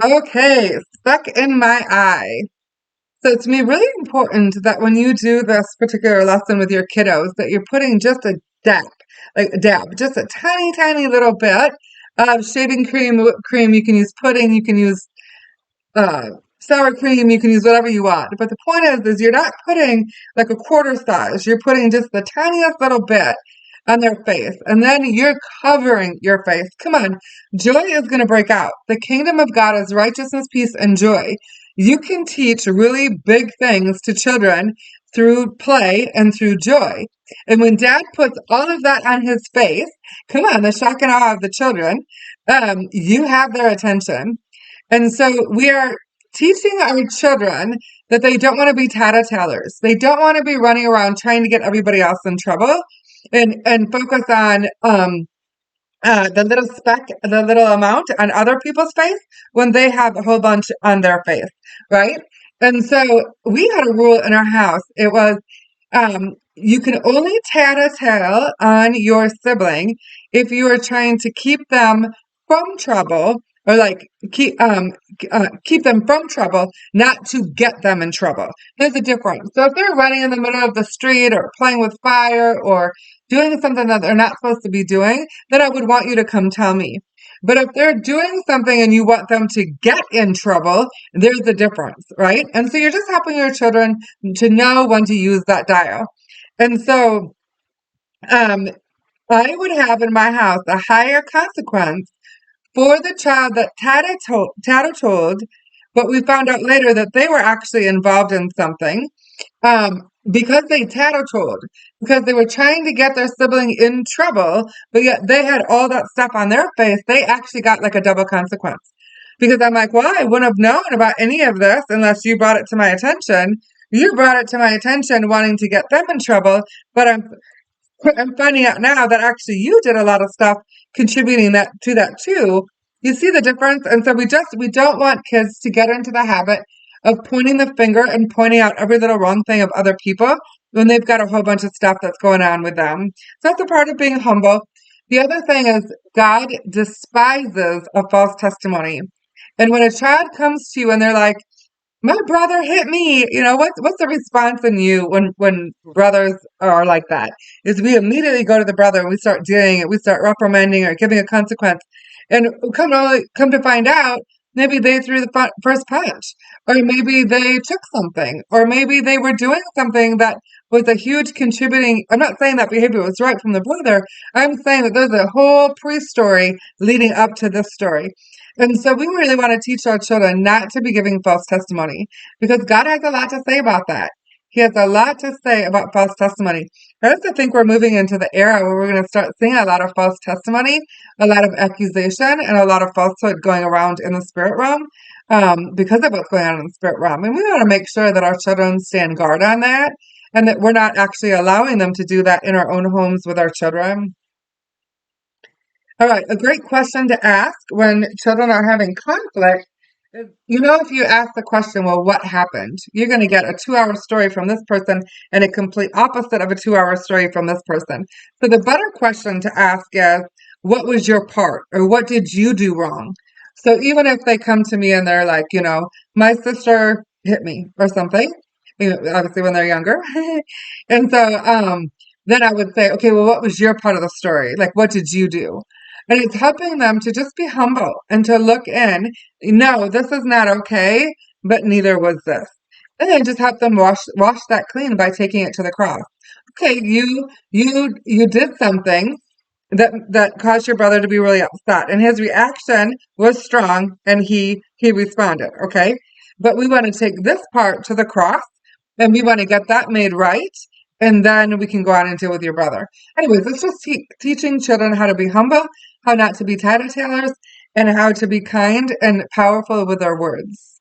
Okay, Speck in My Eye. So it's me really important that when you do this particular lesson with your kiddos, that you're putting just a dab, like a dab, just a tiny, tiny little bit of shaving cream, whipped cream. You can use pudding, you can use uh, sour cream, you can use whatever you want. But the point is you're not putting like a quarter size. You're putting just the tiniest little bit on their face, and then you're covering your face. Come on, joy is going to break out. The kingdom of God is righteousness, peace, and joy. You can teach really big things to children through play and through joy. And when dad puts all of that on his face, come on, the shock and awe of the children, you have their attention. And so we are teaching our children that they don't want to be tattletellers. They don't want to be running around trying to get everybody else in trouble and focus on the little speck, the little amount on other people's face when they have a whole bunch on their face, right? And so we had a rule in our house. It was you can only tattletale on your sibling if you are trying to keep them from trouble or like keep them from trouble, not to get them in trouble. There's a difference. So if they're running in the middle of the street or playing with fire or doing something that they're not supposed to be doing, then I would want you to come tell me. But if they're doing something and you want them to get in trouble, there's a difference, right? And so you're just helping your children to know when to use that dial. And so um, I would have in my house a higher consequence for the child that tattletaled, but we found out later that they were actually involved in something because they tattletaled, because they were trying to get their sibling in trouble, but yet they had all that stuff on their face. They actually got like a double consequence. Because I'm like, well, I wouldn't have known about any of this unless you brought it to my attention. You brought it to my attention wanting to get them in trouble, but I'm finding out now that actually you did a lot of stuff contributing that too. You see the difference? And so we don't want kids to get into the habit of pointing the finger and pointing out every little wrong thing of other people when they've got a whole bunch of stuff that's going on with them. So that's a part of being humble. The other thing is God despises a false testimony. And when a child comes to you and they're like, my brother hit me. What's the response in you when brothers are like that? Is we immediately go to the brother and we start dealing it, we start reprimanding or giving a consequence, and come to find out, maybe they threw the first punch, or maybe they took something, or maybe they were doing something that was a huge contributing. I'm not saying that behavior was right from the brother. I'm saying that there's a whole pre-story leading up to this story. And so we really want to teach our children not to be giving false testimony because God has a lot to say about that. He has a lot to say about false testimony. I also think we're moving into the era where we're going to start seeing a lot of false testimony, a lot of accusation, and a lot of falsehood going around in the spirit realm because of what's going on in the spirit realm. And we want to make sure that our children stand guard on that and that we're not actually allowing them to do that in our own homes with our children. All right, a great question to ask when children are having conflict is, if you ask the question, well, what happened? You're going to get a 2-hour story from this person and a complete opposite of a 2-hour story from this person. So the better question to ask is, what was your part or what did you do wrong? So even if they come to me and they're like, my sister hit me or something, obviously when they're younger. And so then I would say, okay, well, what was your part of the story? Like, what did you do? And it's helping them to just be humble and to look in. No, this is not okay, but neither was this. And then just help them wash that clean by taking it to the cross. Okay, you did something that caused your brother to be really upset, and his reaction was strong, and he responded. Okay, but we want to take this part to the cross, and we want to get that made right. And then we can go on and deal with your brother. Anyways, it's just teaching children how to be humble, how not to be tattletellers, and how to be kind and powerful with our words.